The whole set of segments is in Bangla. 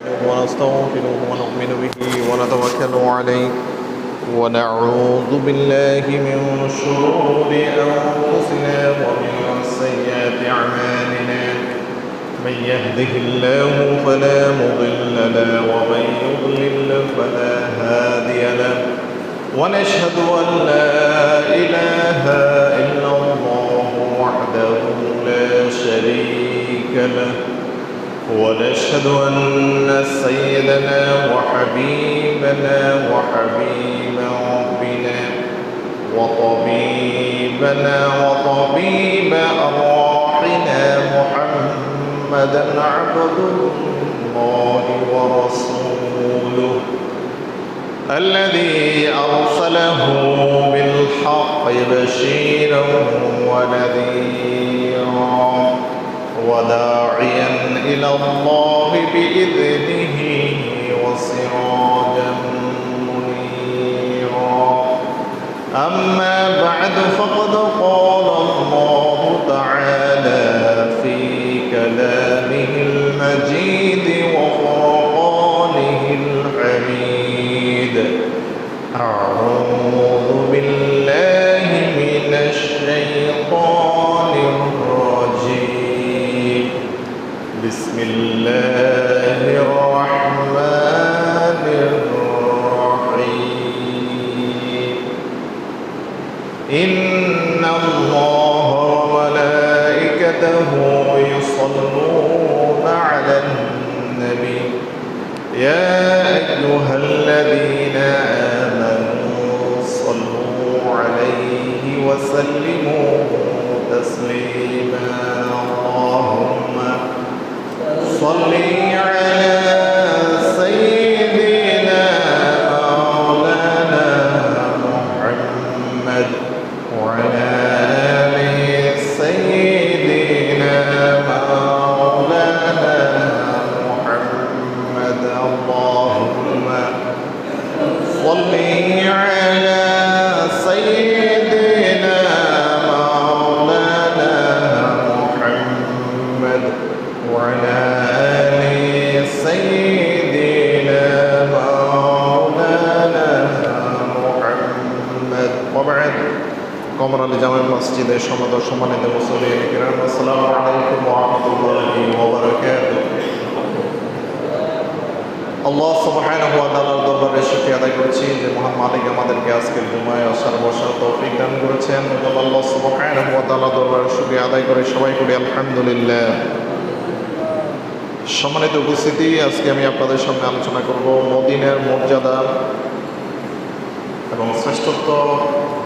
ونستغفره ونؤمن به ونتوكل عليه ونعوذ بالله من شرور أنفسنا ومن سيئات أعمالنا من يهده الله فلا مضل له ومن يضلل فلا هادي له ونشهد أن لا إله إلا الله وحده لا شريك له ونشهد أن سيدنا وحبيبنا وحبيب ربنا وطبيبنا وطبيب أرواحنا محمدا عبد الله ورسوله الذي أرسله بالحق بشيرا ونذيرا وداعيا إلى الله بإذنه وسراجا منيرا أما بعد فقد قال الله تعالى في كلامه المجيد وفرقانه الحميد أعوذ بالله من الشيطان الرجيم بسم الله الرحمن الرحيم إن الله وملائكته يصلون على النبي يا أيها الذين آمنوا صلوا عليه وسلموا تسليما اللهم صل على سيدنا مولانا محمد وعلى آل سيدنا مولانا محمد اللهم صل على سيدنا مولانا محمد وعلى سيدنا مولانا محمد وبعد قمر لجامع المسجد شمد شمانة المصلين الكرام السلام عليكم ورحمة الله وبركاته আল্লাহ সুবহানাহু ওয়া তাআলার দরবারে শুকরিয়া আদায় করছি যে মহান মালিক আমাদেরকে আজকের জুমায় আসার বসার তৌফিক দান করেছেন। আল্লাহ সুবহানাহু ওয়া তাআলার দরবারে শুকরিয়া আদায় করে সবাই করি আলহামদুলিল্লাহ। সম্মানিত উপস্থিতি, আজকে আমি আপনাদের সামনে আলোচনা করব মদিনার মর্যাদা এবং শ্রেষ্ঠত্ব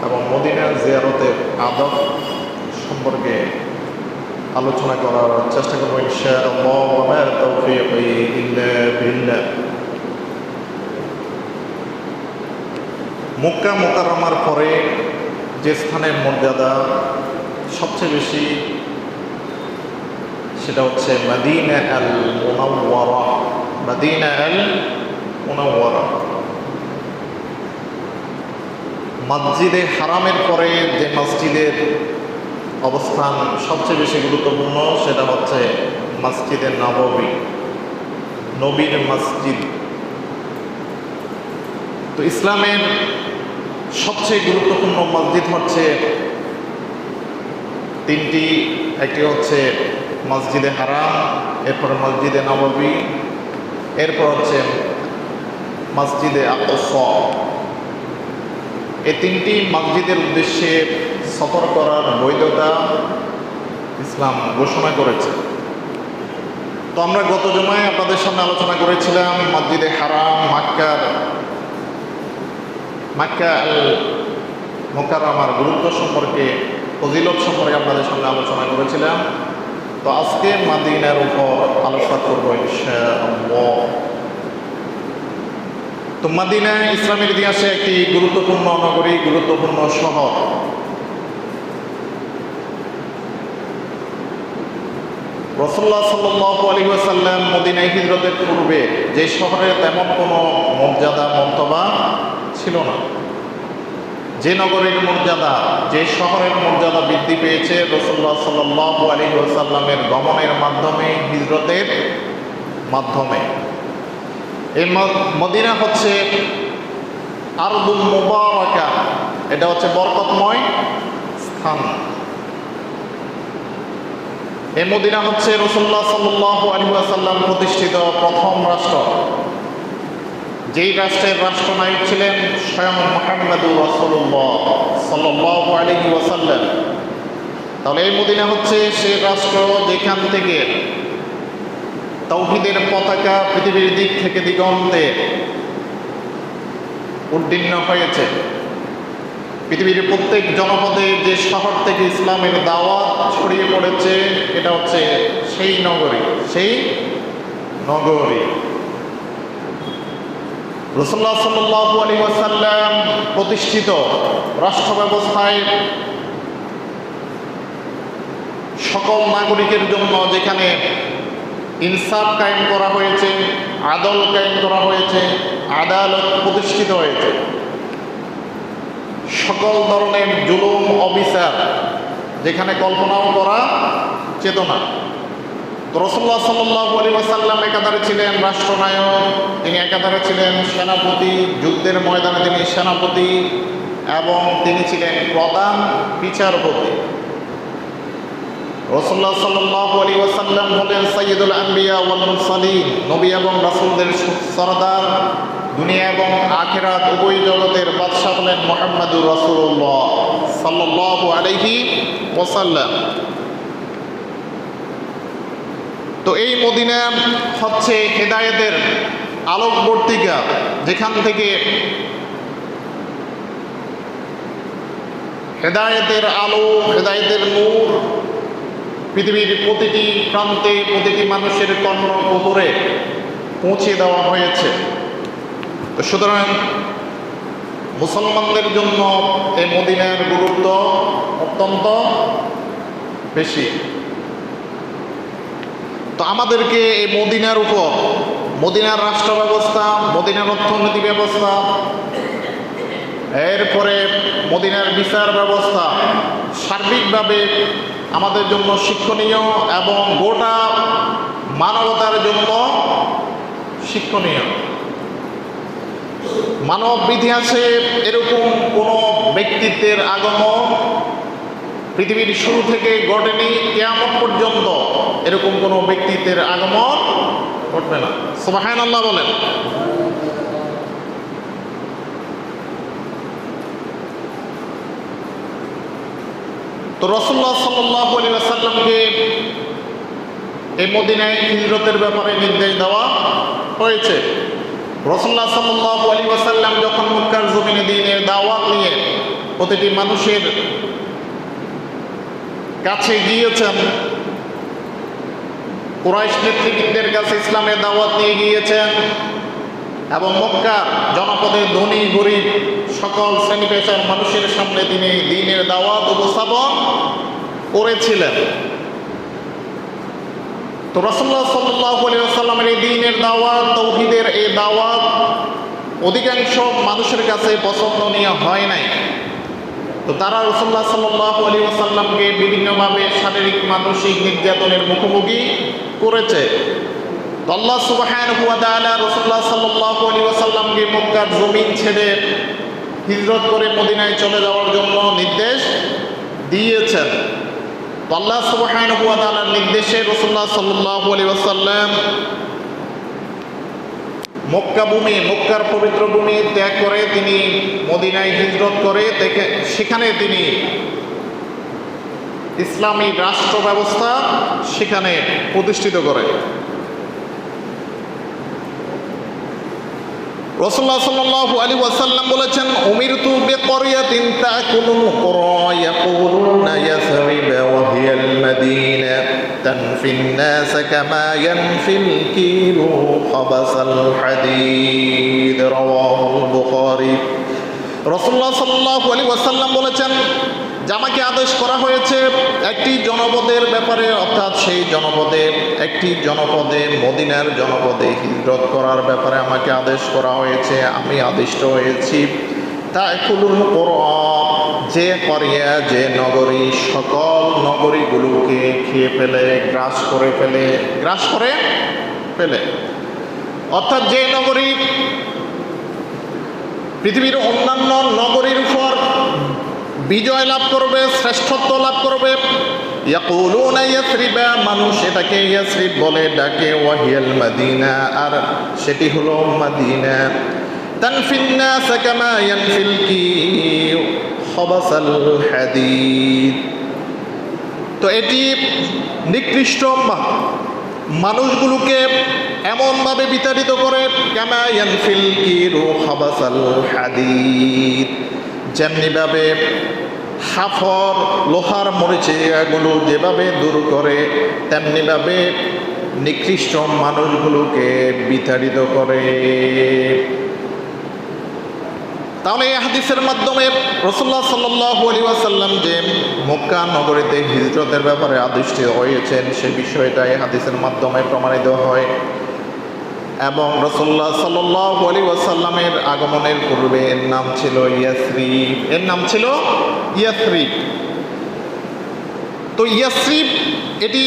এবং মদিনার জিয়ারতের আদব সম্পর্কে আলোচনা করার চেষ্টা করব ইনশাআল্লাহ। ওয়া মা তাওফীকি ইল্লা বিল্লাহ। মক্কা মুকাররমার পরে যে স্থানের মর্যাদা সবচেয়ে বেশি সেটা হচ্ছে মদিনা আল মুনাওয়ারা। মদিনা আল মুনাওয়ারা মসজিদে হারামের পরে যে মসজিদের অবস্থান সবচেয়ে বেশি গুরুত্বপূর্ণ সেটা হচ্ছে মসজিদে নববী, নবীর মসজিদ। তো ইসলামের সবচেয়ে গুরুত্বপূর্ণ মসজিদ হচ্ছে তিনটি। একটি হচ্ছে মসজিদে হারাম, এরপর মসজিদে নববী, এরপর হচ্ছে মসজিদে আকসা। এই তিনটি মসজিদের উদ্দেশ্যে সফর করার বৈধতা ইসলাম ঘোষণা করেছে। তো আমরা গত জুমায় আপনাদের সামনে আলোচনা করেছিলাম মসজিদে হারাম, মক্কা আল মুকাররমার গুরুত্ব সম্পর্কে, ফজিলত সম্পর্কে আপনাদের সামনে আলোচনা করেছিলাম। তো আজকে মদিনার উপর আলোচনা করব ইনশাআল্লাহ। তো মদিনা ইসলামের ইতিহাসে একটি গুরুত্বপূর্ণ নগরী, গুরুত্বপূর্ণ শহর। রাসূলুল্লাহ সাল্লাল্লাহু আলাইহি ওয়াসাল্লাম মদিনায় হিজরতের পূর্বে যে শহরের তেমন কোনো মর্যাদা মর্তবা ছিল না। যে নগরের মর্যাদা, যে শহরের মর্যাদা বৃদ্ধি পেয়েছে রাসূলুল্লাহ সাল্লাল্লাহু আলাইহি ওয়াসাল্লামের গমনের মাধ্যমে, হিজরতের মাধ্যমে। এই মদিনা হচ্ছে আরদুল মুবারাকা, এটা হচ্ছে বরকতময় স্থান। এই মদিনা হচ্ছে রাসূলুল্লাহ সাল্লাল্লাহু আলাইহি ওয়াসাল্লাম প্রতিষ্ঠিত প্রথম রাষ্ট্র, যেই রাষ্ট্রের রাষ্ট্রনায়ক ছিলেন স্বয়ং মুহাম্মদুর রাসূলুল্লাহ সাল্লাল্লাহু আলাইহি ওয়াসাল্লাম। তাহলে এই মদিনা হচ্ছে সেই রাষ্ট্র যেখান থেকে তাওহীদের পতাকা পৃথিবীর দিক থেকে দিগন্তে উদ্দীর্ণ হয়েছে। পৃথিবীর প্রত্যেক জনপদে যে শহর থেকে ইসলামের দাওয়াত ছড়িয়ে পড়েছে, এটা হচ্ছে সেই নগরী, সেই নগরী। রাসূলুল্লাহ সাল্লাল্লাহু আলাইহি ওয়াসাল্লাম প্রতিষ্ঠিত রাষ্ট্র ব্যবস্থায় সকল নাগরিকের জন্য যেখানে ইনসাফ কায়েম করা হয়েছে, আদল কায়েম করা হয়েছে, আদালত প্রতিষ্ঠিত হয়েছে, সকল ধরনের জুলুম অবিচার যেখানে কল্পনাও করা চেতনা। তো রাসূলুল্লাহ সাল্লাল্লাহু আলাইহি ওয়াসাল্লাম একাধারে ছিলেন রাষ্ট্রনায়ক, তিনি একাধারে ছিলেন সেনাপতি, যুদ্ধের ময়দানে তিনি সেনাপতি, এবং তিনি ছিলেন প্রধান বিচারপতি। রাসূলুল্লাহ সাল্লাল্লাহু আলাইহি ওয়াসাল্লাম হলেন সাইয়্যিদুল আম্বিয়া ওয়াল মুরসালিন, নবী এবং রাসূলদের সরদার, দুনিয়া এবং আখিরাত উভয় জগতের বাদশা হলেন মুহাম্মদুর রাসূলুল্লাহ সাল্লাল্লাহু আলাইহি ওয়াসাল্লাম। তো এই মদিনা হচ্ছে হেদায়েতের আলোকবর্তিকা, যেখান থেকে হেদায়েতের আলো, হেদায়েতের নূর পৃথিবীর প্রতিটি প্রান্তে, প্রতিটি মানুষের কর্ণকুহরে পৌঁছে দেওয়া হয়েছে। তো সুতরাং মুসলমানদের জন্য এই মদিনার গুরুত্ব অত্যন্ত বেশি। তো আমাদেরকে এই মদিনার উপর, মদিনার রাষ্ট্র ব্যবস্থা, মদিনার অর্থনৈতিক ব্যবস্থা, এরপরে মদিনার বিচার ব্যবস্থা সার্বিকভাবে আমাদের জন্য শিক্ষণীয় এবং গোটা মানবতার জন্য শিক্ষণীয়। মানব ইতিহাসে এরকম কোনো ব্যক্তিত্বের আগমন পৃথিবীর শুরু থেকে ঘটেনি, কিয়ামত পর্যন্ত এরকম কোনো ব্যক্তিত্বের আগমন ঘটবে না। সুবহানাল্লাহ বলেন। তো রাসূলুল্লাহ সাল্লাল্লাহু আলাইহি ওয়াসাল্লামকে এই মদিনায় হিজরতের ব্যাপারে নির্দেশ দেওয়া হয়েছে। রাসূলুল্লাহ সাল্লাল্লাহু আলাইহি ওয়াসাল্লাম যখন মক্কার জমিনে দ্বীনের দাওয়াত নিয়ে প্রতিটি মানুষের কাছে গিয়েছেন, কুরাইশ নেতৃবৃন্দের কাছে ইসলামের দাওয়াত নিয়ে গিয়েছেন, এবং মক্কার জনপদের ধনী গরিব সকল শ্রেণী পেশার মানুষের সামনে তিনি দ্বীনের দাওয়াত উপস্থাপন করেছিলেন। তো রাসূলুল্লাহ সাল্লাল্লাহু আলাইহি ওয়াসাল্লামের এই দ্বীনের দাওয়াত, তাওহীদের এই দাওয়াত অধিকাংশ মানুষের কাছে পছন্দনীয় হয় নাই। তো তারা রাসূলুল্লাহ সাল্লাল্লাহু আলাইহি ওয়াসাল্লামকে বিভিন্নভাবে শারীরিক মানসিক নির্যাতনের মুখোমুখি করেছে। তো আল্লাহ সুবহানাহু ওয়া তাআলা রাসূলুল্লাহ সাল্লাল্লাহু আলাইহি ওয়াসাল্লামকে মক্কার জমিন ছেড়ে হিজরত করে মদিনায় চলে যাওয়ার জন্য নির্দেশ দিয়েছেন। তো আল্লাহ সুবহানাহু ওয়া তাআলার নির্দেশে রাসূলুল্লাহ সাল্লাল্লাহু আলাইহি ওয়াসাল্লাম মক্কা ভূমি, মক্কার পবিত্র ভূমি ত্যাগ করে তিনি মদিনায় হিজরত করে সেখানে তিনি ইসলামী রাষ্ট্র ব্যবস্থা সেখানে প্রতিষ্ঠিত করে। রাসূলুল্লাহ সাল্লাল্লাহু আলাইহি ওয়াসাল্লাম বলেছেন, উমিরতু বিকরিয়াতিন তাকুলুল কুরা ইয়াকুলুনা ইয়াসরিবা ওয়া হিয়াল মাদিনা তানফিন নাস কামা ইয়ানফিল কিলু খাবাসাল হাদিদ, রাওয়াহুল বুখারী। রাসূলুল্লাহ সাল্লাল্লাহু আলাইহি ওয়াসাল্লাম বলেছেন যে আমাকে আদেশ করা হয়েছে একটি জনপদের ব্যাপারে, অর্থাৎ সেই জনপদে, একটি জনপদে, মদিনার জনপদে হিজরত করার ব্যাপারে আমাকে আদেশ করা হয়েছে। আমি আদিষ্ট হয়েছি তাকুলুল কুরা, যে করিয়া, যে নগরী সকল নগরীগুলোকে খেয়ে ফেলে, গ্রাস করে ফেলে। অর্থাৎ যে নগরী পৃথিবীর অন্যান্য নগরীর উপর বিজয় লাভ করবে, শ্রেষ্ঠত্ব লাভ করবে, ইয়াকুলুনা ইয়াসরিবা, মানুষ এটাকে ইয়াসরিব বলে ডাকে, ওয়াহিয়াল মাদিনা, আর সেটি হলো মদিনা। তানফিন নাস কামা ইয়ানফিল কিউ খাবাসাল হাদিদ। তো এটি নিকৃষ্ট মানুষগুলোকে এমনভাবে বিতাড়িত করে, কামা ইয়ানফিল কিরু খাবাসাল হাদিদ, যেমনিভাবে হাফর লোহার মরিচিকাগুলো যেভাবে দূর করে, তেমনিভাবে নিকৃষ্ট মানুষগুলোকে বিতাড়িত করে। তাহলে এই হাদিসের মাধ্যমে রাসূলুল্লাহ সাল্লাল্লাহু আলাইহি ওয়াসাল্লাম যে মক্কা নগরীতে হিজরতের ব্যাপারে আদিষ্ট হয়েছেন সে বিষয়টা এই হাদিসের মাধ্যমে প্রমাণিত হয়। এবং রাসূলুল্লাহ সাল্লাল্লাহু আলাইহি ওয়াসাল্লামের আগমনের পূর্বে এর নাম ছিল ইয়াসরিব, এর নাম ছিল ইয়াসরিব। তো ইয়াসরিব এটি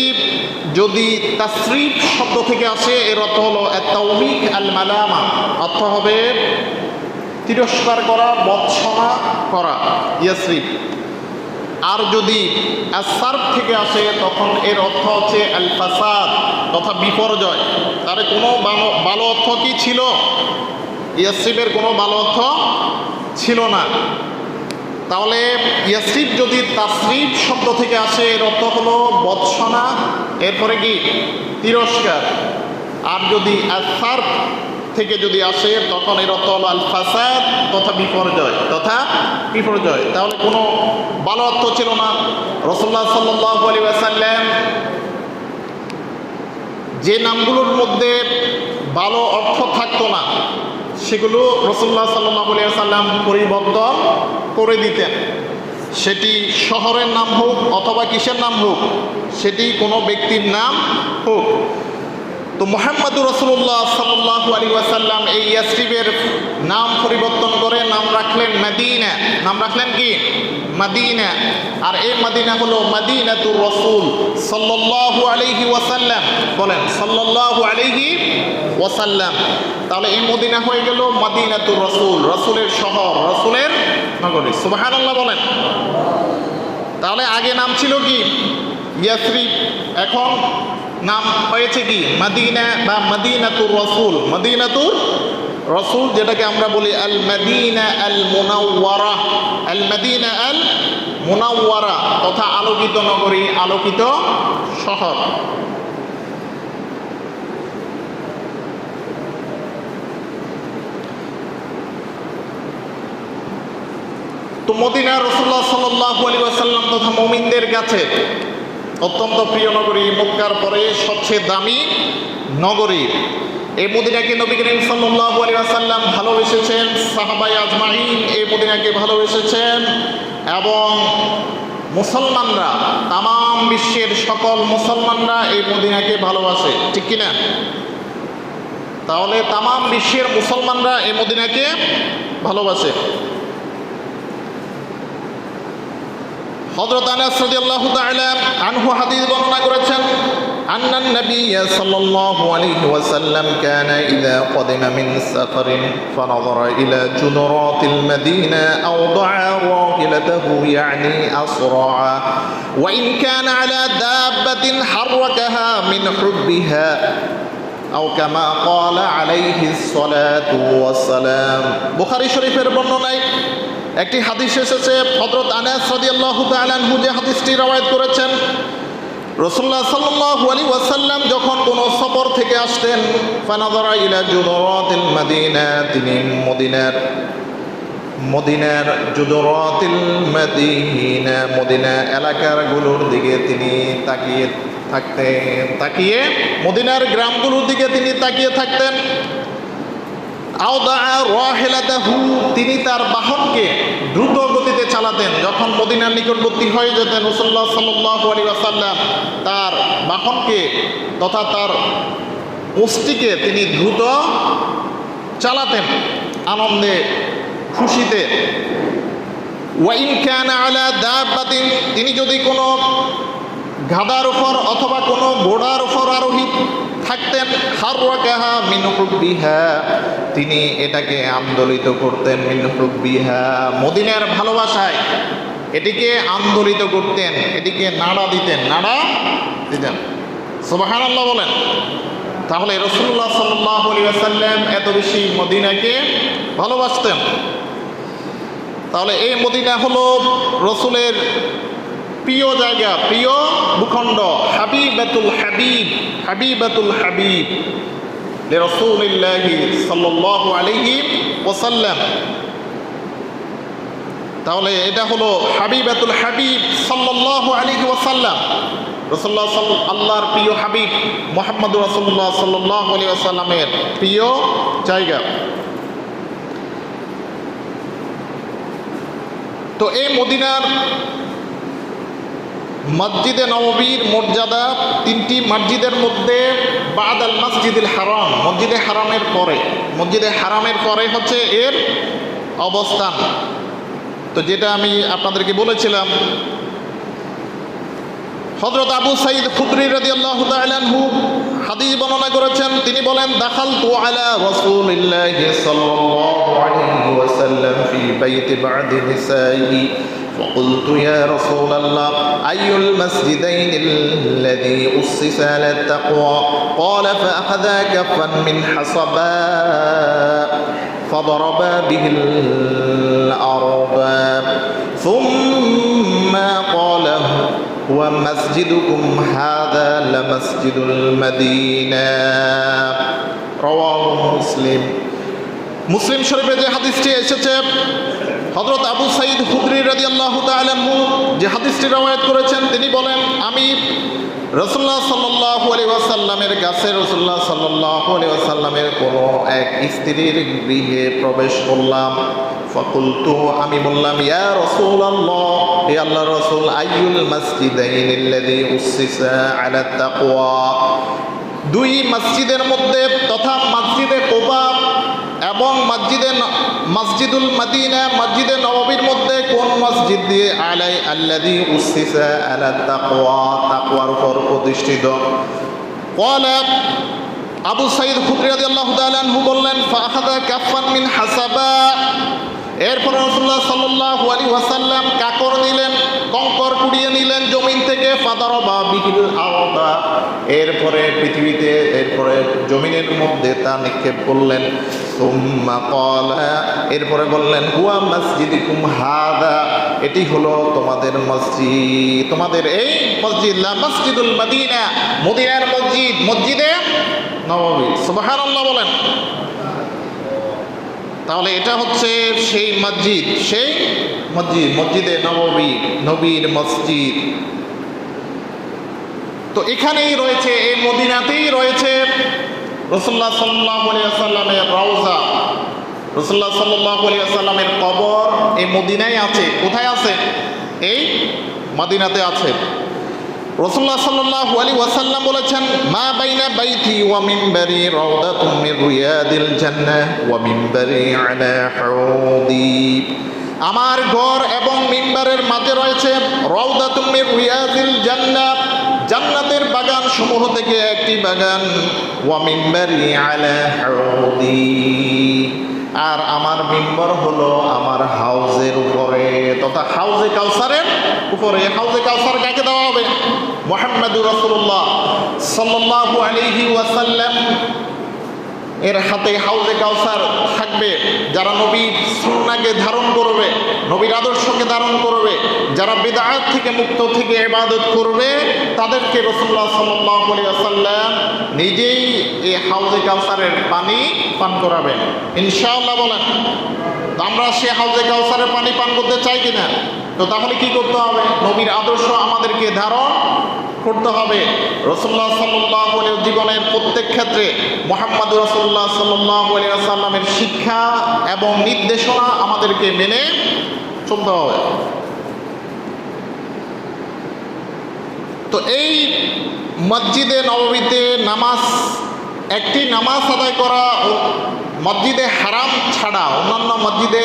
যদি তাসরিব শব্দ থেকে আসে, এর অর্থ হলো আত-তাওবিক আল-মালামা, অর্থ হবে তিরস্কার করা, বৎসনা করা, ইয়াসরিব। আর যদি আস-সারফ থেকে আসে তখন এর অর্থ হচ্ছে আল-ফাসাদ তথা বিপর্যয়। তার কোনো ভালো অর্থ কি ছিল? ইয়াসরিবের কোনো ভালো অর্থ ছিল না। তাহলে ইয়াসরিব যদি তাসরিব শব্দ থেকে আসে এর অর্থ হলো বৎসনা, এরপরে কি তিরস্কার। আর যদি আস-সারফ থেকে যদি আসে তখন এর অর্থ হলো আল ফাসাদ তথা বিপর্যয়, তাহলে কোনো ভালো অর্থ ছিল না। রাসূলুল্লাহ সাল্লাল্লাহু আলাইহি ওয়াসাল্লাম যে নামগুলোর মধ্যে ভালো অর্থ থাকতো না সেগুলো রাসূলুল্লাহ সাল্লাল্লাহু আলাইহি ওয়াসাল্লাম পরিবর্তন করে দিতেন। সেটি শহরের নাম হোক অথবা কিসের নাম হোক, সেটি কোনো ব্যক্তির নাম হোক। তো মুহাম্মদুর রাসূলুল্লাহ সাল্লাল্লাহু আলাইহি ওয়াসাল্লাম এই ইয়াসরিবের নাম পরিবর্তন করে নাম রাখলেন মদিনা। নাম রাখলেন কি? মদিনা। আর এই মদিনা হলো মদিনাতুর রাসূল সাল্লাল্লাহু আলাইহি ওয়াসাল্লাম। বলেন সাল্লাল্লাহু আলাইহি ওয়াসাল্লাম। তাহলে এই মদিনা হয়ে গেল মদিনাতুর রাসূল, রাসূলের শহর, রাসূলের নগরী। সুবহানাল্লাহ বলেন। তাহলে আগে নাম ছিল কি? ইয়াসরিব। এখন নাম হয়েছে কি? মদিনা বা মদিনাতুর রাসূল। মদিনাতুর রাসূল যেটাকে আমরা বলি আল মদিনা আল মুনাওয়ারা, আল মদিনা আল মুনাওয়ারা তথা আলোকিত নগরী, আলোকিত শহর। তো মদিনা রাসূলুল্লাহ সাল্লাল্লাহু আলাইহি ওয়াসাল্লাম তথা মুমিনদের কাছে অত্যন্ত প্রিয় নগরী, মক্কার পরে সবচেয়ে দামি নগরী। এই মদিনাকে নবী করিম সাল্লাল্লাহু আলাইহি ওয়াসাল্লাম ভালোবেসেছেন, সাহাবায়ে আজমাইন এই মদিনাকে ভালোবেসেছেন, এবং মুসলমানরা, তাম বিশ্বের সকল মুসলমানরা এই মদিনাকে ভালোবাসে, ঠিক কিনা? তাহলে তাম বিশ্বের মুসলমানরা এই মদিনাকে ভালোবাসে। হযরত আনাস রাদিয়াল্লাহু তাআলা আনহু হাদিস বর্ণনা করেছেন, আন্নান নবী সাল্লাল্লাহু আলাইহি ওয়াসাল্লাম কানা ইযা কদিমা মিন সাফারিন ফানাযারা ইলা জুদরাতিল মাদিনা আও দা'a রাহিলাতাহু ইয়ানি আসরা'a ওয়া ইন কানা আলা দাব্বাতিন হাররাকাহা মিন হুব্বিহা আও কামা ক্বালা আলাইহিস সালাতু ওয়াস সালাম। বুখারী শরীফের বর্ণনায় একটি হাদিস এসেছে, হযরত আনাস রাদিয়াল্লাহু তাআলা আনহু যে হাদিসটি রওয়ায়াত করেছেন, রাসূলুল্লাহ সাল্লাল্লাহু আলাইহি ওয়াসাল্লাম যখন কোনো সফর থেকে আসতেন, ফানাযারা ইলা জুদরাতিল মাদিনা, তিনি মদিনার জুদরাতিল মাদিনা, মদিনা এলাকাগুলোর দিকে তিনি তাকিয়ে মদিনার গ্রামগুলোর দিকে তিনি তাকিয়ে থাকতেন। আও দা'a রাহিলাতাহু, তিনি তার বাহনকে দ্রুত গতিতে চালাতেন। যখন মদিনার নিকটবর্তী হয়ে যেতেন রাসূলুল্লাহ সাল্লাল্লাহু আলাইহি ওয়াসাল্লাম তার বাহনকে তথা তার ওষ্ঠীকে তিনি দ্রুত চালাতেন আনন্দে, খুশিতে। ওয়া ইন কানা আলা দাব্বাতিন, তিনি যদি কোনো গাধার উপর অথবা কোনো ঘোড়ার উপর আরোহী থাকতেন, হাররাকাহা মিন হুব্বিহা, তিনি এটাকে আন্দোলিত করতেন, মিন হুব্বিহা, মদিনার ভালোবাসায় এটিকে আন্দোলিত করতেন, এটিকে নাড়া দিতেন, নাড়া দিতেন। সুবহানাল্লাহ বলেন। তাহলে রাসূলুল্লাহ সাল্লাল্লাহু আলাইহি ওয়াসাল্লাম এত বেশি মদিনাকে ভালোবাসতেন। তাহলে এই মদিনা হলো রসুলের প্রিয় জায়গা, প্রিয় ভূখণ্ড, হাবিবাতুল হাবিব, হাবিবাতুল হাবিব লিরাসূলিল্লাহি সাল্লাল্লাহু আলাইহি ওয়াসাল্লাম। তাহলে এটা হলো হাবিবাতুল হাবিব সাল্লাল্লাহু আলাইহি ওয়াসাল্লাম, রাসূলুল্লাহ আল্লাহর প্রিয় হাবিব মুহাম্মদুর রাসূলুল্লাহ সাল্লাল্লাহু আলাইহি ওয়াসাল্লামের প্রিয় জায়গা। তো এই মদিনার মসজিদে নববীর মর্যাদা তিনটি মসজিদের মধ্যে বাদাল মসজিদুল হারাম, মসজিদে হারামের পরে, মসজিদে হারামের পরে হচ্ছে এর অবস্থান। তো যেটা আমি আপনাদেরকে বলেছিলাম, হযরত আবু সাঈদ খুদরি রাদিয়াল্লাহু তাআলা আনহু হাদিস বর্ণনা করেছেন, তিনি বলেন, দাখালতু আলা রাসূলিল্লাহি সাল্লাল্লাহু আলাইহি ওয়াসাল্লাম ফি বাইতি বা'দি নিসাইহি فقلت يا رسول الله أي المسجدين الذي أسس على التقوى قال فأخذ كفا من حصباء فضربا به الأرض ثم قال ومسجدكم هذا لمسجد المدينة رواه مسلم। মুসলিম শরীফে যে হাদিসটি এসেছে, হযরত আবু সাঈদ খুদরি রাদিয়াল্লাহু তাআলা আনহু যে হাদিসটি রওয়ায়াত করেছেন, তিনি বলেন, আমি রাসূলুল্লাহ সাল্লাল্লাহু আলাইহি ওয়াসাল্লামের কাছে রাসূলুল্লাহ সাল্লাল্লাহু আলাইহি ওয়াসাল্লামের কোনো এক স্ত্রীর গৃহে প্রবেশ করলাম। ফাকুলতু, আমি বললাম, ইয়া রাসূলুল্লাহ, হে আল্লাহর রাসূল, আইয়ুল মাসজিদাইনিল্লাযী উসসিসা আলা তাকওয়া, দুই মসজিদের মধ্যে তথা মসজিদে কুবা এবং মসজিদুল মদিনা, মসজিদে নববীর মধ্যে কোন মসজিদ দিয়ে আল্লাযী উসসিসা আলা তাকওয়া, তাকওয়ার উপর প্রতিষ্ঠিত। ক্বালা, আবু সাঈদ খুদরি রাদিয়াল্লাহু তাআলা আনহু বললেন, ফাআখাযা কাফফান মিন হাসাবা, এরপর রাসূলুল্লাহ সাল্লাল্লাহু আলাইহি ওয়াসাল্লাম কাকর নিলেন, কঙ্কর কুড়িয়ে নিলেন জমিন থেকে, ফাদারাবা বিহিল আরদা, এরপরে পৃথিবীতে, এরপরে জমিনের মধ্যে তা নিক্ষেপ করলেন। সুম্মা ক্বালা, এরপরে বললেন, হুয়া মাসজিদুকুম হাযা, এটি হলো তোমাদের মসজিদ, তোমাদের এই মসজিদ, লা মসজিদুল মদিনা, মদিনার মসজিদ, মসজিদে নববী। সুবহানাল্লাহ বলেন। তাহলে এটা হচ্ছে সেই মসজিদ, সেই মসজিদ, মসজিদে নববী, নবীর মসজিদ। তো এখানেই রয়েছে, এই মদিনাতেই রয়েছে রাসূলুল্লাহ সাল্লাল্লাহু আলাইহি ওয়াসাল্লামের রওজা, রাসূলুল্লাহ সাল্লাল্লাহু আলাইহি ওয়াসাল্লামের কবর এই মদিনায় আছে। কোথায় আছে? এই মদিনাতে আছে। রাসূলুল্লাহ সাল্লাল্লাহু আলাইহি ওয়াসাল্লাম বলেছেন, মা বাইনা বাইতি ওয়া মিনবারি রাউদাতুম মিন রিয়াদিল জান্নাহ ওয়া মিনবারি আলা হাউদি, আমার ঘর এবং মিম্বারের মাঝে রয়েছে রাউদাতুম মিন রিয়াদিল জান্নাহ, জান্নাতের বাগান সমূহ থেকে একটি বাগান, ওয়া মিম্বারি আলা হাউদি, আর আমার মিম্বর হলো আমার হাউজের উপরে তথা হাউজে কাউসারের উপরে। হাউজে কাউসার কাকে দেওয়া হবে? মুহাম্মদুর রাসূলুল্লাহ সাল্লাল্লাহু আলাইহি ওয়াসাল্লাম এর হাতে হাউজে কাউসার থাকবে। যারা নবীর সুন্নাহকে ধারণ করবে, নবীর আদর্শকে ধারণ করবে, যারা বিদআত থেকে মুক্ত থেকে ইবাদত করবে, তাদেরকে রাসূলুল্লাহ সাল্লাল্লাহু আলাইহি ওয়াসাল্লাম নিজেই এই হাউজে কাউসারের পানি পান করাবেন ইনশাআল্লাহ। বলেন, আমরা সে হাউজে কাউসারের পানি পান করতে চাই কিনা? তো তাহলে কি করতে হবে? নবীর আদর্শ আমাদেরকে ধারণ করতে হবে। রাসূলুল্লাহ সাল্লাল্লাহু আলাইহি জীবনের প্রত্যেক ক্ষেত্রে মুহাম্মদুর রাসূলুল্লাহ সাল্লাল্লাহু আলাইহি ওয়াসাল্লামের শিক্ষা এবং নির্দেশনা আমাদেরকে মেনে চলতে হবে। তো এই মসজিদে নববীতে নামাজ, একটি নামাজ আদায় করা মসজিদে হারাম ছাড়া অন্যান্য মসজিদে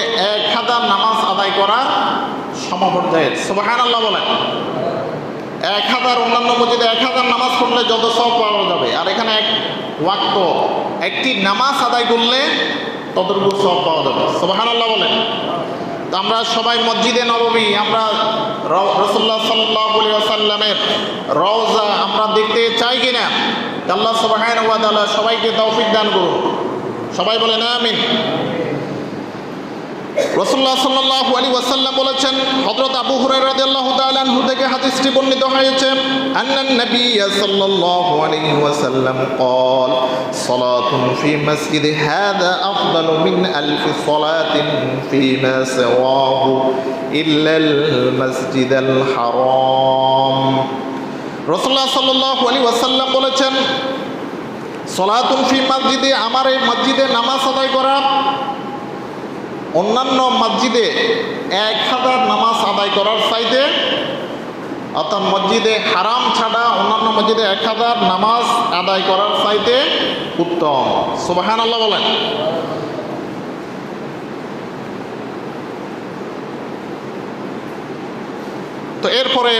1000 নামাজ আদায় করা সমপর্যায়ের। সুবহানাল্লাহ বলেন। 1000, অন্যান্য মসজিদে 1000 নামাজ পড়লে যত সওয়াব পাওয়া যাবে, আর এখানে এক ওয়াক্ত একটি নামাজ আদায় করলে ততটুকু সওয়াব পাওয়া যাবে। সুবহানাল্লাহ বলেন। তো আমরা সবাই মসজিদে নববী, আমরা রাসূলুল্লাহ সাল্লাল্লাহু আলাইহি ওয়াসাল্লামের রওজা আমরা দেখতে চাই কিনা? আল্লাহ সুবহানাহু ওয়া তাআলা সবাইকে তৌফিক দান করুন। সবাই বলেন আমিন। রাসূলুল্লাহ সাল্লাল্লাহু আলাইহি ওয়াসাল্লাম বলেছেন, হযরত আবু হুরায়রা রাদিয়াল্লাহু তাআলা আনহু থেকে হাদিসটি বর্ণিত হয়েছে, আন্নান নবী সাল্লাল্লাহু আলাইহি ওয়াসাল্লাম قال صلاة في مسجد هذا أفضل من 1000 صلاة فيما سواه إلا المسجد الحرام। রাসূলুল্লাহ সাল্লাল্লাহু আলাইহি ওয়াসাল্লাম বলেছেন, সলাতুন ফি মসজিদে, আমার এই মসজিদে নামাজ আদায় করা অন্যান্য মসজিদে 1000 নামাজ আদায় করার চাইতে, অর্থাৎ মসজিদে হারাম ছাড়া অন্যান্য মসজিদে 1000 নামাজ আদায় করার চাইতে উত্তম। সুবহানাল্লাহ বলেন। তো এরপরে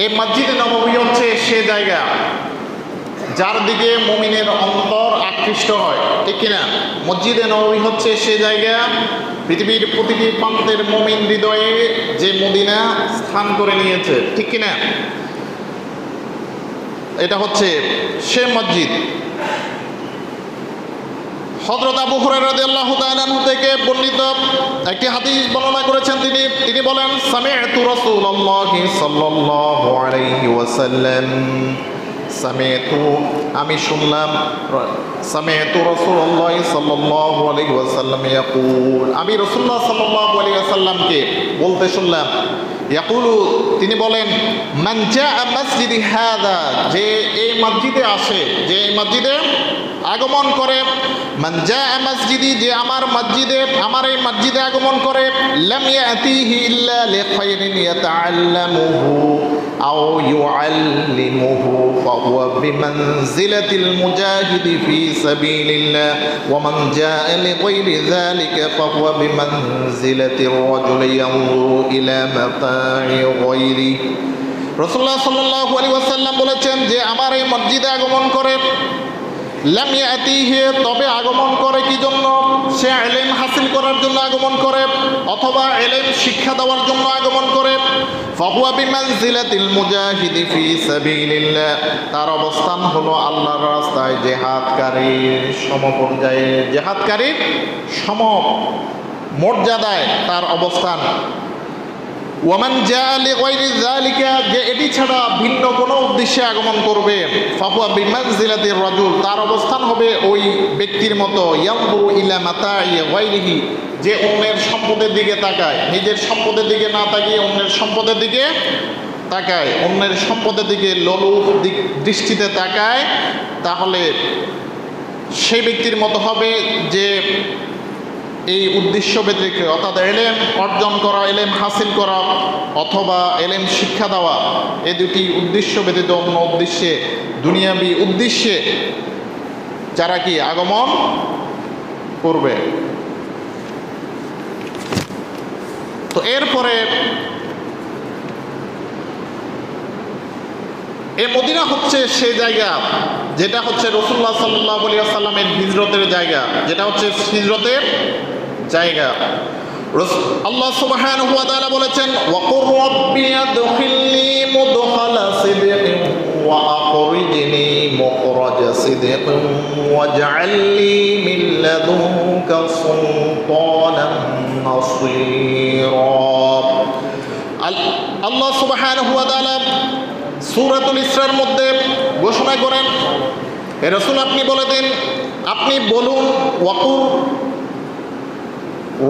এই মসজিদে নববী হচ্ছে সে জায়গা যার দিকে মুমিনের অন্তর আকৃষ্ট হয়, ঠিক কিনা? মসজিদে নববী হচ্ছে সে জায়গা পৃথিবীর প্রতিটি প্রান্তের মুমিন হৃদয়ে যে মদিনা স্থান করে নিয়েছে, ঠিক কিনা? এটা হচ্ছে সে মসজিদ। হযরত আবু হুরায়রা রাদিয়াল্লাহু তাআলা আনহু থেকে বর্ণিত একটি হাদিস বর্ণনা করেছেন তিনি বলেন, সামি'তু রাসূলুল্লাহি সাল্লাল্লাহু আলাইহি ওয়াসাল্লাম, আমি শুনলাম, সামি'তু রাসূলুল্লাহি সাল্লাল্লাহু আলাইহি ওয়াসাল্লাম ইয়াকুল, আমি রাসূলুল্লাহ সাল্লাল্লাহু আলাইহি ওয়াসাল্লামকে বলতে শুনলাম, ইয়াকুলু, তিনি বলেন, মান জাআ মসজিদি হাযা, যে এই মসজিদে আসে, যে এই মসজিদে আগমন করে, মান জাআ মসজিদি, যে আমার এই মসজিদে আগমন করে, লাম ইয়াতিহি ইল্লা লিখাইরিন ইয়াতাআল্লামুহু আও ইউআল্লিমুহু ফাহুয়া বিমানজিলাতিল মুজাহিদি ফি সাবিলিল্লাহ ওয়া মান জাআ লিগাইরি যালিকা ফাহুয়া বিমানজিলাতির রাজুলি ইয়ানজুরু ইলা মাতা'i গায়রি। রাসূলুল্লাহ সাল্লাল্লাহু আলাইহি ওয়াসাল্লাম বলেছেন, যে আমার এই মসজিদে আগমন করে, লাম ইয়াতিহি, তবে আগমন করে কি জন্য? সে ইলম হাসিল করার জন্য আগমন করে, অথবা ইলম শিক্ষা দেওয়ার জন্য আগমন করে। ফাহুয়া বিমানজিলাতিল মুজাহিদি ফি সাবিলিল্লাহ, তার অবস্থান হলো আল্লাহর রাস্তায় জিহাদকারীর সমপর্যায়ে, জিহাদকারীর সমমর্যাদায় তার অবস্থান। ওয়ামান জাআ লিগাইরি যালিকা, যে এটি ছাড়া ভিন্ন কোনো উদ্দেশ্যে আগমন করবে, ফাহুয়া বিমানজিলাতির রাজুল, তার অবস্থান হবে ওই ব্যক্তির মতো, ইয়ানজুরু ইলা মাতা'i গায়রিহি, যে অন্যের সম্পদের দিকে তাকায়, নিজের সম্পদের দিকে না তাকিয়ে অন্যের সম্পদের দিকে তাকায়, অন্যের সম্পদের দিকে লোলুপ দৃষ্টিতে তাকায়, তাহলে সেই ব্যক্তির মতো হবে যে এই উদ্দেশ্য ব্যতিরিক্ত, অর্থাৎ এলেম অর্জন করা, এলেম হাসিল করা অথবা এলেম শিক্ষা দেওয়া, এই দুটি উদ্দেশ্য ব্যতীত অন্য উদ্দেশ্যে, দুনিয়াবি উদ্দেশ্যে যারা কি আগমন করবে। তো এরপরে এই মদিনা হচ্ছে সে জায়গা যেটা হচ্ছে রাসূলুল্লাহ সাল্লাল্লাহু আলাইহি ওয়াসাল্লামের হিজরতের জায়গা, যেটা হচ্ছে হিজরতের জায়গা। আল্লাহ সুবহানাহু ওয়া তাআলা বলেছেন, ওয়াকুর রাব্বি আদখিলনি মুদখালা সিদকিন ওয়া আখরিজনি মুখরাজা সিদকিন ওয়াজআলনি মিন লাদুনকা সুলতানান নাসীরা। আল্লাহ সুবহানাহু ওয়া তাআলা সূরাতুল ইসরার মধ্যে ঘোষণা করেন, হে রাসূল আপনি বলে দিন, আপনি বলুন, ওয়াকুর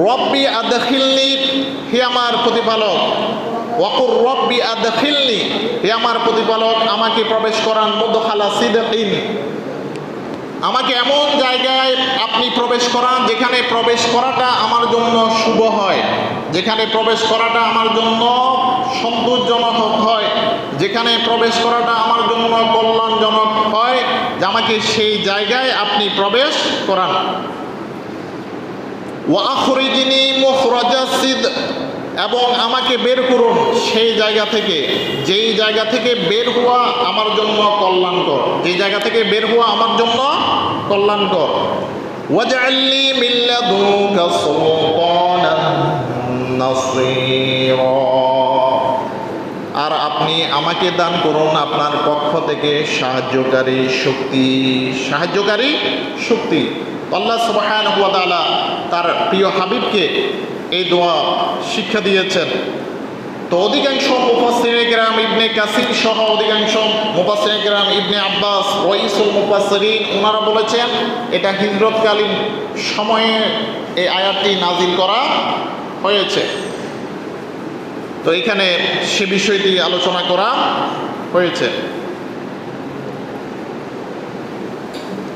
রব্বি আদখিলনি, হে আমার প্রতিপালক, ওয়াকুর রব্বি আদখিলনি, হে আমার প্রতিপালক আমাকে প্রবেশ করান, মুদখালা সিদকিন, আমাকে এমন জায়গায় আপনি প্রবেশ করান যেখানে প্রবেশ করাটা আমার জন্য শুভ হয়, যেখানে প্রবেশ করাটা আমার জন্য সন্তোষজনক হয়, যেখানে প্রবেশ করাটা আমার জন্য কল্যাণজনক হয়, যে আমাকে সেই জায়গায় আপনি প্রবেশ করান। ওয়া আখরিজনি মুখরাজা সিদক, এবং আমাকে বের করুন সেই জায়গা থেকে, যেই জায়গা থেকে বের হওয়া আমার জন্য কল্যাণকর, যেই জায়গা থেকে বের হওয়া আমার জন্য কল্যাণকর। ওয়াজআলনি মিন লাদুনকা সুলতানান নাসীরা, আর আপনি আমাকে দান করুন আপনার পক্ষ থেকে সাহায্যকারী শক্তি, সাহায্যকারী শক্তি। আল্লাহ সুবহানাহু ওয়া তাআলা তার প্রিয় হাবিবকে এই দোয়া শিক্ষা দিয়েছেন। তো অধিকাংশ মুফাসসিরিনে কেরাম, ইবনে কাসির সহ অধিকাংশ মুফাসসিরিনে কেরাম, ইবনে আব্বাস, রাইসুল মুফাসসিরিন, ওনারা বলেছেন এটা হিজরতকালীন সময়ে এই আয়াতটি নাজিল করা হয়েছে। তো এখানে সে বিষয়টি আলোচনা করা হয়েছে।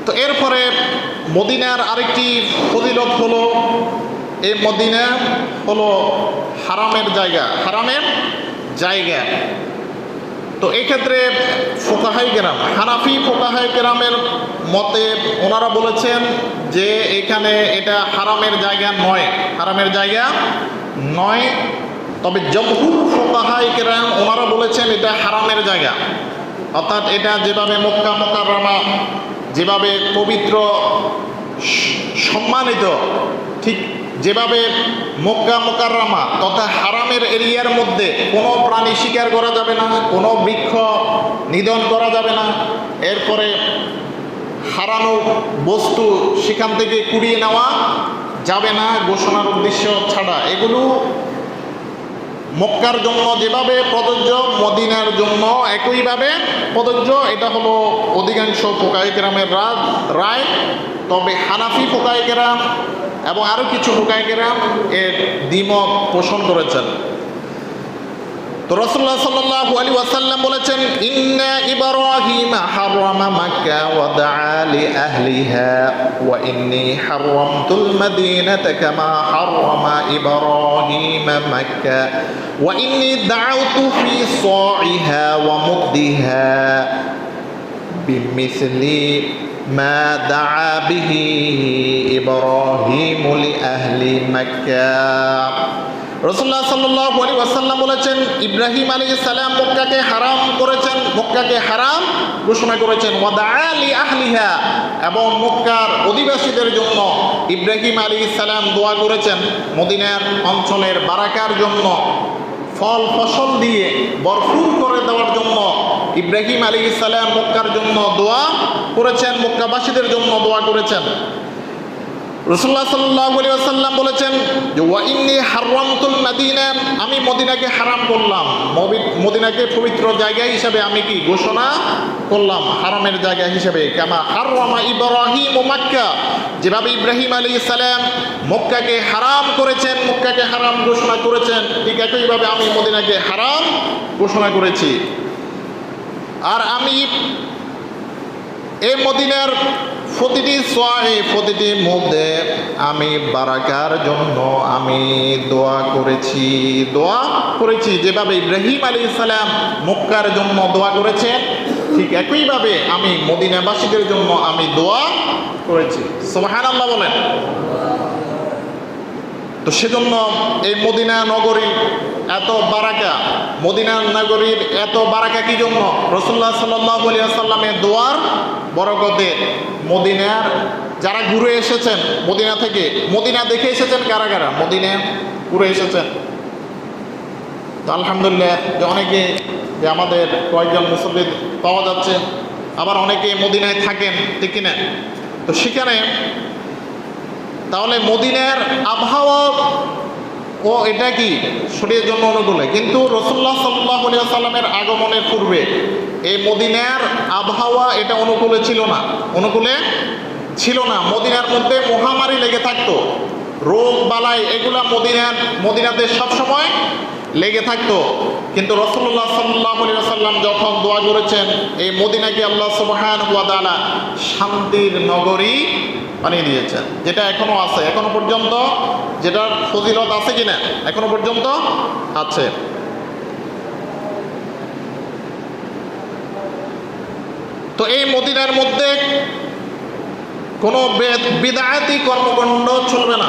তো এরপরে মদিনার আরেকটি ফজিলত হলো, এই মদিনা হলো হারামের জায়গা, হারামের জায়গা। তো এক্ষেত্রে ফুকাহায়ে কেরাম, হানাফি ফুকাহায়ে কেরামের মতে ওনারা বলেছেন যে এখানে এটা হারামের জায়গা নয়, হারামের জায়গা নয়। তবে জমহুর ফুকাহায়ে কেরাম ওনারা বলেছেন এটা হারামের জায়গা, অর্থাৎ এটা যেভাবে মক্কা মুকাররমা যেভাবে পবিত্র সম্মানিত, ঠিক যেভাবে মক্কা মুকাররমা তথা হারামের এরিয়ার মধ্যে কোনো প্রাণী শিকার করা যাবে না, কোনো বৃক্ষ নিধন করা যাবে না, এরপরে হারানো বস্তু সেখান থেকে কুড়িয়ে নেওয়া যাবে না ঘোষণার উদ্দেশ্য ছাড়া, এগুলো মক্কার জন্য যেভাবে প্রযোজ্য মদিনার জন্য একইভাবে প্রযোজ্য। এটা হলো অধিকাংশ ফুকাহায়ে কেরামের রায়। তবে হানাফি ফুকাহায়ে কেরাম এবং আরও কিছু ফুকাহায়ে কেরাম এর দ্বিমত পোষণ করেছেন। তো রাসূলুল্লাহ সাল্লাল্লাহু আলাইহি ওয়াসাল্লাম বলেছেন, ইন্না ইব্রাহিমা হারামা মাক্কা ওয়া দাআ লি আহলিহা ওয়া ইন্নী হারামতুল মাদিনাতা কামা হারামা ইব্রাহিমা মাক্কা ওয়া ইন্নী দাআউতু ফি সা'iহা ওয়া মুদ্দিহা বিমিসলি মা দাআ বিহি ইব্রাহিম লি আহলি মাক্কা। রাসূলুল্লাহ সাল্লাল্লাহু আলাইহি ওয়াসাল্লাম বলেছেন, ইব্রাহিম আলাইহিস সালাম মক্কাকে হারাম করেছেন, মক্কাকে হারাম ঘোষণা করেছেন। ওয়া দাআ লি আহলিহা, এবং মক্কার অধিবাসীদের জন্য ইব্রাহিম আলাইহিস সালাম দোয়া করেছেন মদিনার অঞ্চলের বারাকার জন্য, ফল ফসল দিয়ে ভরপুর করে দেওয়ার জন্য ইব্রাহিম আলাইহিস সালাম মক্কার জন্য দোয়া করেছেন, মক্কাবাসীদের জন্য দোয়া করেছেন। রাসূলুল্লাহ সাল্লাল্লাহু আলাইহি ওয়াসাল্লাম বলেছেন যে ওয়া ইন্নী হারামতুল মাদিনা, আমি মদিনাকে হারাম করলাম, মদিনাকে পবিত্র জায়গা হিসেবে আমি কি ঘোষণা করলাম, হারামের জায়গা হিসেবে। কামা হারামা ইব্রাহিম মাক্কা, যেভাবে ইব্রাহিম আলাইহিস সালাম মক্কাকে হারাম করেছেন, মক্কাকে হারাম ঘোষণা করেছেন, ঠিক একইভাবে আমি মদিনাকে হারাম ঘোষণা করেছি। আর আমি এই মদিনার প্রতিটি মধ্যে আমি বারাকার জন্য আমি দোয়া করেছি, যেভাবে ইব্রাহিম আলাইহিস সালাম মক্কার জন্য দোয়া করেছেন, ঠিক একইভাবে আমি মদিনাবাসীদের জন্য আমি দোয়া করেছি। সুবহানাল্লাহ বলেন। তো সেজন্য এই মদিনা নগরী এত বারাকা, মদিনা নগরীর এত বারাকা কি জন্য? রাসূলুল্লাহ সাল্লাল্লাহু আলাইহি ওয়াসাল্লামের দোয়ার বরকতে। মদিনার যারা ঘুরে এসেছেন মদিনা থেকে, মদিনা দেখে এসেছেন কারা কারা? মদিনা ঘুরে এসেছেন। তো আলহামদুলিল্লাহ যে অনেকে, যে আমাদের কয়েকজন মুসল্লি পাওয়া যাচ্ছে, আবার অনেকে মদিনায় থাকেন, ঠিক কিনা? তো সেখানে তাহলে মদিনার আবহাওয়া ও এটা কি শরীরের জন্য অনুকূলে, কিন্তু রাসূলুল্লাহ সাল্লাল্লাহু আলাইহি ওয়াসাল্লামের আগমনের পূর্বে এই মদিনার আবহাওয়া এটা অনুকূলে ছিল না। মদিনার মধ্যে মহামারী লেগে থাকতো, রোগ বালাই এগুলা মদিনাতে সবসময় লেগে থাকতো। কিন্তু রাসূলুল্লাহ সাল্লাল্লাহু আলাইহি ওয়াসাল্লাম যখন দোয়া করেছেন, এই মদিনাকে আল্লাহ সুবহানাহু ওয়া তাআলা শান্তির নগরী বানিয়ে দিয়েছেন, যেটা এখনো আছে, এখনো পর্যন্ত যেটার ফজিলত আছে কিনা, এখনো পর্যন্ত আছে। তো এই মদিনার মধ্যে কোনো বিদআতি কর্মকাণ্ড চলবে না,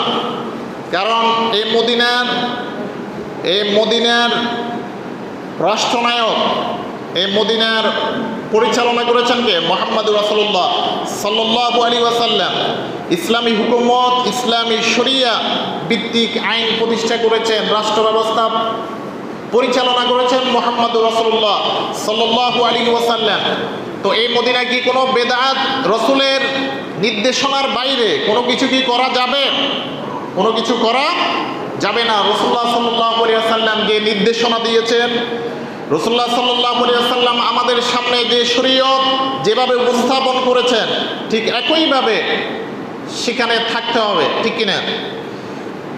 কারণ এই মদিনার এই মদিনার রাষ্ট্রনায়ক, এই মদিনার পরিচালনা করেছেন কে? মুহাম্মদুর রাসূলুল্লাহ সাল্লাল্লাহু আলাইহি ওয়াসাল্লাম। ইসলামী হুকুমত, ইসলামী শরিয়া ভিত্তিক আইন প্রতিষ্ঠা করেছেন, রাষ্ট্র ব্যবস্থা পরিচালনা করেছেন মুহাম্মদুর রাসূলুল্লাহ সাল্লাল্লাহু আলাইহি ওয়াসাল্লাম। তো এই মদিনায় কি কোনো বেদাত, রসুলের নির্দেশনার বাইরে কোনো কিছু কি করা যাবে? কোনো কিছু করা যাবে না। রাসূলুল্লাহ সাল্লাল্লাহু আলাইহি ওয়াসাল্লাম যে নির্দেশনা দিয়েছেন, রাসূলুল্লাহ সাল্লাল্লাহু আলাইহি ওয়াসাল্লাম আমাদের সামনে যে শরীয়ত যেভাবে উপস্থাপন করেছেন, ঠিক একইভাবে সেখানে থাকতে হবে, ঠিক কিনা?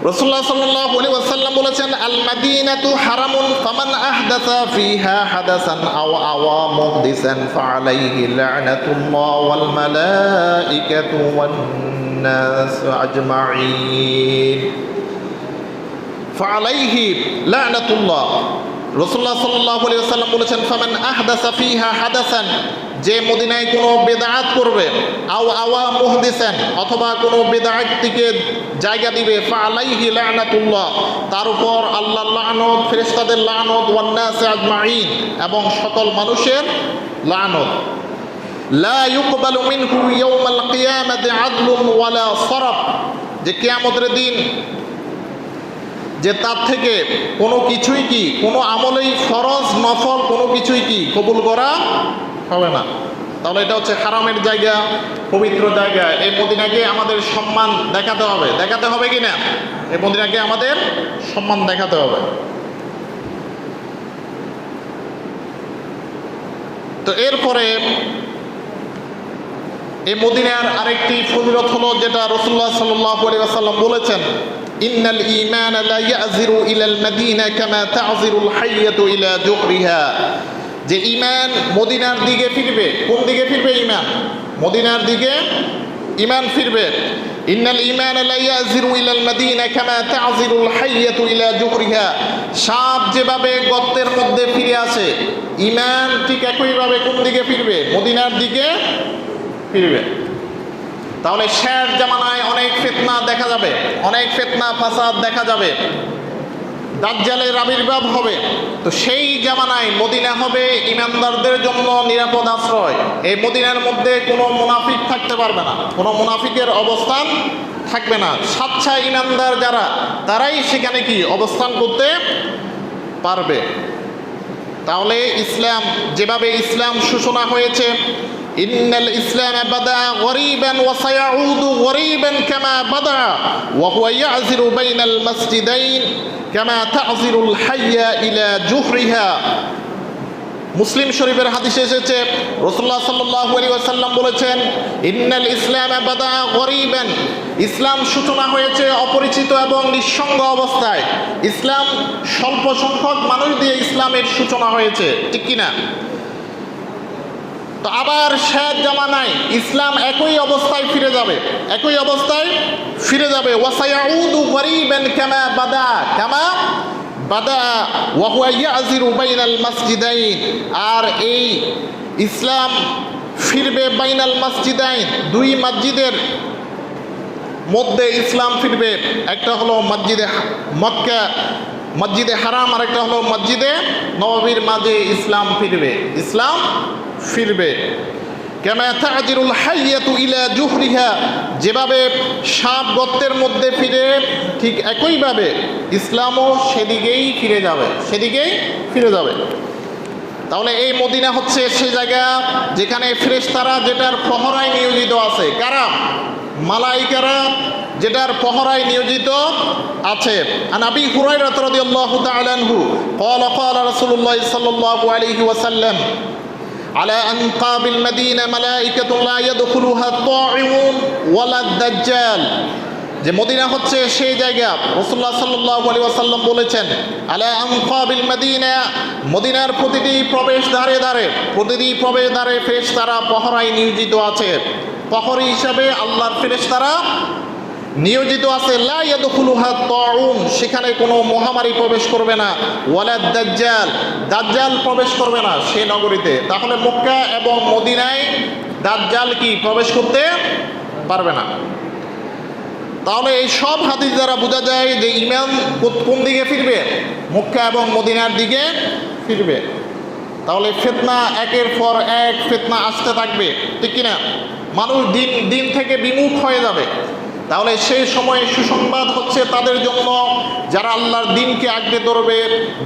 রাসূলুল্লাহ সাল্লাল্লাহু আলাইহি ওয়াসাল্লাম বলেছেন, আল মাদিনাতু হারামুন ফামান আহদাসা ফিহা হাদাসান আও আওয়া মুহদিসান ফাআলাইহি লা'নাতুল্লাহ ওয়াল মালাইকাতু ওয়ান নাস আজমাইন। ফাআলাইহি লা'নাতুল্লাহ। রাসূলুল্লাহ সাল্লাল্লাহু আলাইহি ওয়াসাল্লাম বলেছেন, ফামান আহদাসা ফিহা হাদাসান, যে মদিনায় কোনো বেদাত করবে, আও আওয়া মুহদিসান, অথবা কোনো বেদাতটিকে জায়গা দিবে, ফাআলাইহি লা'নাতুল্লাহ, তার উপর আল্লাহর লানত, ফেরেশতাদের লানত, ওয়ান নাস আজমাইন, এবং সকল মানুষের লানত। লা ইউকবালু মিনহু ইয়াওমাল কিয়ামাতি আদলুন ওয়ালা সরফ, যে কিয়ামতের দিন যে তার থেকে কোনো কিছুই কি, কোনো আমলেই ফরজ নফল কোনো কিছুই কি কবুল করা হবে না। তাহলে এটা হচ্ছে হারামের জায়গা, পবিত্র জায়গা। এই মদিনাকে আমাদের সম্মান দেখাতে হবে, দেখাতে হবে কি না? এই মদিনাকে আমাদের সম্মান দেখাতে হবে। তো এরপরে এই মদিনার আরেকটি ফজিলত হলো, যেটা রাসূলুল্লাহ সাল্লাল্লাহু আলাইহি ওয়াসাল্লাম বলেছেন, ইন্নাল ঈমান লা ইয়াযিরু ইলাল মাদিনা কামা তাযিরুল হাইয়াতু ইলা জুহরিহা, যে ঈমান মদিনার দিকে ফিরবে। কোন দিকে ফিরবে? ঈমান মদিনার দিকে ঈমান ফিরবে। ইন্নাল ঈমান লা ইয়াযিরু ইলাল মাদিনা কামা তাযিরুল হাইয়াতু ইলা জুহরিহা, সাপ যেভাবে গর্তের মধ্যে ফিরে আসে, ঈমান ঠিক একইভাবে কোন দিকে ফিরবে? মদিনার দিকে ফিরবে। তাহলে শেষ জামানায় অনেক ফিতনা দেখা যাবে, অনেক ফিতনা ফাসাদ দেখা যাবে, দাজ্জালের আবির্ভাব হবে। তো সেই জামানায় মদিনা হবে ঈমানদারদের জন্য নিরাপদ আশ্রয়। এই মদিনার মধ্যে কোনো মুনাফিক থাকতে পারবে না, কোনো মুনাফিকের অবস্থান থাকবে না। স্বাচ্ছা ঈমানদার যারা, তারাই সেখানে কি অবস্থান করতে পারবে। তাহলে ইসলাম যেভাবে ইসলাম সূচনা হয়েছে, ইন্নাল ইসলাম বাদা গরীবান ওয়া সায়াউদু গরীবান কামা বাদা ওয়া হুয়া ইয়াযিরু বাইনাল মাসজিদাইন কামা তাযিরুল হাইয়া ইলা জুহরিহা। মুসলিম শরীফের হাদিসে এসেছে, রাসূলুল্লাহ সাল্লাল্লাহু আলাইহি ওয়াসাল্লাম বলেছেন, ইন্নাল ইসলাম বাদা গরীবান, ইসলাম সূচনা হয়েছে অপরিচিত এবং নিঃসঙ্গ অবস্থায়। ইসলাম স্বল্প সংখ্যক মানুষ দিয়ে ইসলামের সূচনা হয়েছে, ঠিক কিনা? তো আবার শেষ জামানায় ইসলাম একই অবস্থায় ফিরে যাবে, একই অবস্থায় ফিরে যাবে। ওয়া সায়াউদু গরীবান কামা বাদা, কামা বাদা ওয়া হুয়া ইয়াযিরু বাইনাল মাসজিদাইন, আর এই ইসলাম ফিরবে বাইনাল মাসজিদাইন, দুই মসজিদের মধ্যে ইসলাম ফিরবে। একটা হলো মসজিদে মক্কা, মসজিদে হারাম, আর একটা হলো মসজিদে নববীর মাঝে ইসলাম ফিরবে, ইসলাম ফিরবে। কামা তাযিরুল হাইয়াতু ইলা জুহরিহা, যেভাবে সাপ গর্তের মধ্যে ফিরে, ঠিক একইভাবে ইসলামও সেদিকেই ফিরে যাবে, সেদিকেই ফিরে যাবে। তাহলে এই মদিনা হচ্ছে সে জায়গা যেখানে ফেরেশতারা, যেটার পহরায় নিয়োজিত আছে। কারা? মালাইকারা, যেটার পহরায় নিয়োজিত আছে। আন আবি হুরায়রা রাদিয়াল্লাহু তাআলা আনহু قال قال رسول الله صلى الله عليه وسلم على أنقاب المدينة ملائكة لا يدخلها الطاعون ولا الدجال, যে মদিনা হচ্ছে সেই জায়গা, রাসূলুল্লাহ সাল্লাল্লাহু আলাইহি ওয়াসাল্লাম বলেছেন, আলা আনকাবিল মদিনা, মদিনার প্রতিটি প্রবেশদ্বারে দ্বারে, প্রতিটি প্রবেশদ্বারে ফেরেশতারা পহরায় নিয়োজিত আছে। প্রহরী হিসাবে আল্লাহর ফেরেশতারা নিয়োজিত আছে। লা ইয়াদখুলুহা তাউন, সেখানে কোনো মহামারী প্রবেশ করবে না। ওয়ালা দাজ্জাল, দাজ্জাল প্রবেশ করবে না সেই নগরীতে। তাহলে মক্কা এবং মদিনায় দাজ্জাল কি প্রবেশ করতে পারবে না। তাহলে এই সব হাদিস দ্বারা বোঝা যায় যে ঈমান কোন দিকে ফিরবে? মক্কা এবং মদিনার দিকে ফিরবে। তাহলে ফিতনা একের পর এক ফিতনা আসতে থাকবে, ঠিক কিনা? মানুষ দিন দিন থেকে বিমুখ হয়ে যাবে। তাহলে সেই সময় সুসংবাদ হচ্ছে তাদের জন্য যারা আল্লাহর দিনকে আঁকড়ে ধরবে,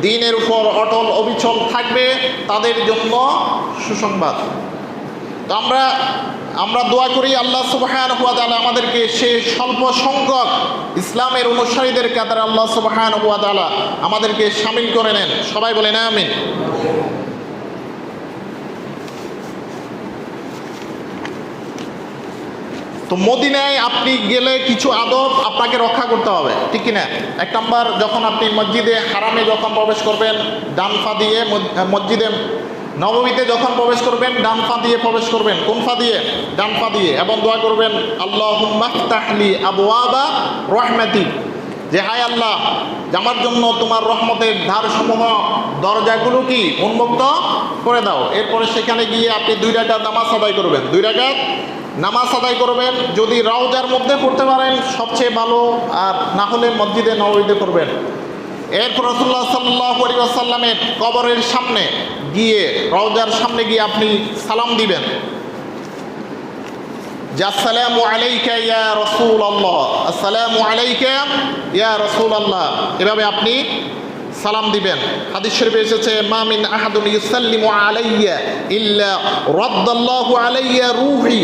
দিনের উপর অটল অবিচল থাকবে, তাদের জন্য সুসংবাদ। তো আমরা দোয়া করি আল্লাহ সুবহানাহু ওয়া তাআলা আমাদেরকে সেই স্বল্প সংখ্যক ইসলামের অনুসারীদের কাতারে আল্লাহ সুবহানাহু ওয়া তাআলা আমাদেরকে শামিল করে নেন। সবাই বলেন আমিন। তো মদিনায় আপনি গেলে কিছু আদব আপনাকে রক্ষা করতে হবে, ঠিক কিনা? এক নম্বর, যখন আপনি মসজিদে হারামে যখন প্রবেশ করবেন ডান পা দিয়ে, মসজিদে নববীতে যখন প্রবেশ করবেন ডান পা দিয়ে প্রবেশ করবেন। কোন পা দিয়ে? ডান পা দিয়ে। এবং দোয়া করবেন আল্লাহুম্মা ফতাহলি আবওয়াবা রাহমাতিক, যে হায় আল্লাহ, আমার জন্য তোমার রহমতের দ্বারসমূহ দরজাগুলো কি উন্মুক্ত করে দাও। এরপরে সেখানে গিয়ে আপনি 2 রাকাত নামাজ আদায় করবেন। 2 রাকাত নামাজ আদায় করবেন। যদি রওজার মধ্যে পড়তে পারেন সবচেয়ে ভালো, আর না হলে মসজিদে নববীতে করবেন। এরপর রাসূলুল্লাহ সাল্লাল্লাহু আলাইহি ওয়াসাল্লামের কবরের সামনে গিয়ে, রওজার সামনে গিয়ে আপনি সালাম দিবেন যে আসসালামু আলাইকা ইয়া রাসূলুল্লাহ, আসসালামু আলাইকা ইয়া রাসূলুল্লাহ, এভাবে আপনি সালাম দিবেন। হাদিস শরীফে এসেছে মা মিন আহাদুন ইউসাল্লিমু আলাইয়া ইল্লা রাদ্দাল্লাহু আলাইয়া রূহি,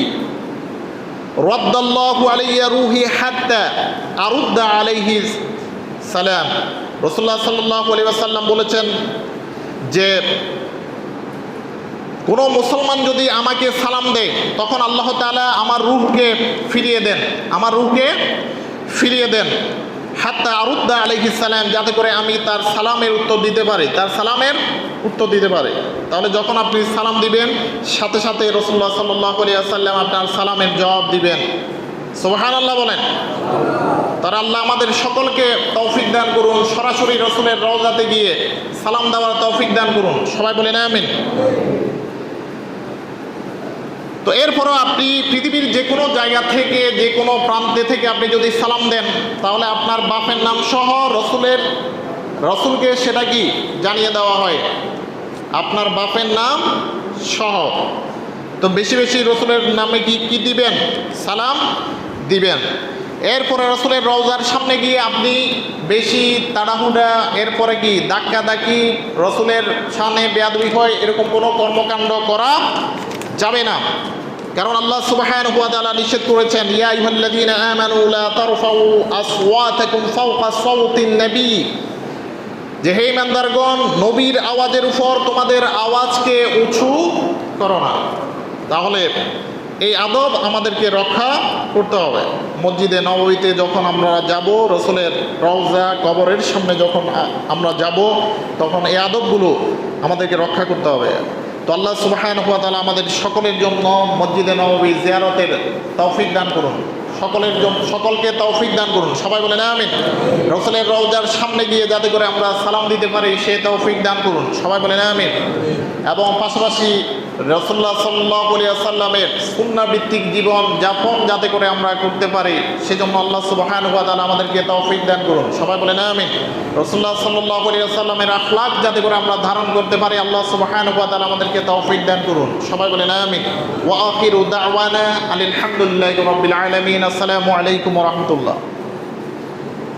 রাদ্দাল্লাহু আলাইয়া রূহি হাত্তা আরুদ্দা আলাইহি সালাম। রাসূলুল্লাহ সাল্লাল্লাহু আলাইহি ওয়াসাল্লাম বলেছেন যে কোনো মুসলমান যদি আমাকে সালাম দেয় তখন আল্লাহ তাআলা আমার রূহকে ফিরিয়ে দেন, আমার রূহকে ফিরিয়ে দেন হাত্তা আরুদ্দা আলাইহিস সালাম, যাতে করে আমি তার সালামের উত্তর দিতে পারি, তার সালামের উত্তর দিতে পারি। তাহলে যখন আপনি সালাম দিবেন সাথে সাথে রাসূলুল্লাহ সাল্লাল্লাহু আলাইহি ওয়াসাল্লাম আপনার সালামের জবাব দিবেন। সুবহানাল্লাহ বলেন। তারা আল্লাহ আমাদের সকলকে তৌফিক দান করুন, সরাসরি রাসূলের রওজাতে গিয়ে সালাম দেওয়ার তৌফিক দান করুন। সবাই বলেন আমিন। তো এরপরও আপনি পৃথিবীর যে কোনো জায়গা থেকে, যে কোনো প্রান্তে থেকে আপনি যদি সালাম দেন তাহলে আপনার বাপের নাম সহ রসুলকে সেটা কি জানিয়ে দেওয়া হয়, আপনার বাপের নাম সহ। তো বেশি বেশি রসুলের নামে কি দিবেন? সালাম দিবেন। এরপরে রসুলের রওজার সামনে গিয়ে আপনি বেশি তাড়াহুড়া, এরপরে কি ধাক্কাধাক্কি, রসুলের সামনে বেয়াদবি হয় এরকম কোনো কর্মকাণ্ড করা যাবে না। কারণ আল্লাহ সুবহানাহু ওয়া তাআলা নিষেধ করেছেন ইয়া আইয়ুহাল্লাযীনা আমানু লা তারফাউ আসওয়াতাকুম ফাওকা সাওতিন নবী, যে হে ঈমানদারগণ, নবীর আওয়াজের উপর তোমাদের আওয়াজকে উঁচু করো না। তাহলে এই আদব আমাদেরকে রক্ষা করতে হবে। মসজিদে নববীতে যখন আমরা যাব, রসুলের রওজা কবরের সামনে যখন আমরা যাব, তখন এই আদবগুলো আমাদেরকে রক্ষা করতে হবে। তো আল্লাহ সুবহানাহু ওয়া তাআলা আমাদের সকলের জন্য মসজিদে নববী জিয়ারতের তৌফিক দান করুন, সকলকে তৌফিক দান করুন। সবাই বলেন আমিন। রসুলের রওজার সামনে গিয়ে যাতে করে আমরা সালাম দিতে পারি সে তৌফিক দান করুন। সবাই বলেন আমিন। এবং পাশাপাশি রাসূলুল্লাহ সাল্লাল্লাহু আলাইহি ওয়াসাল্লামের সুন্নাহ ভিত্তিক জীবন যাপন যাতে করে আমরা করতে পারি সেজন্য আল্লাহ সুবহানাহু ওয়া তাআলা আমাদেরকে তৌফিক দান করুন। সবাই বলেন আমিন। রাসূলুল্লাহ সাল্লাল্লাহু আলাইহি ওয়াসাল্লামের আখলাক যাতে করে আমরা ধারণ করতে পারি আল্লাহ সুবহানাহু ওয়া তাআলা আমাদেরকে তৌফিক দান করুন। সবাই বলেন আমিন। ওয়া আখিরু দাওয়ানা আলহামদুলিল্লাহি রাব্বিল আলামিন। আসসালামু আলাইকুম ওয়া রাহমাতুল্লাহ।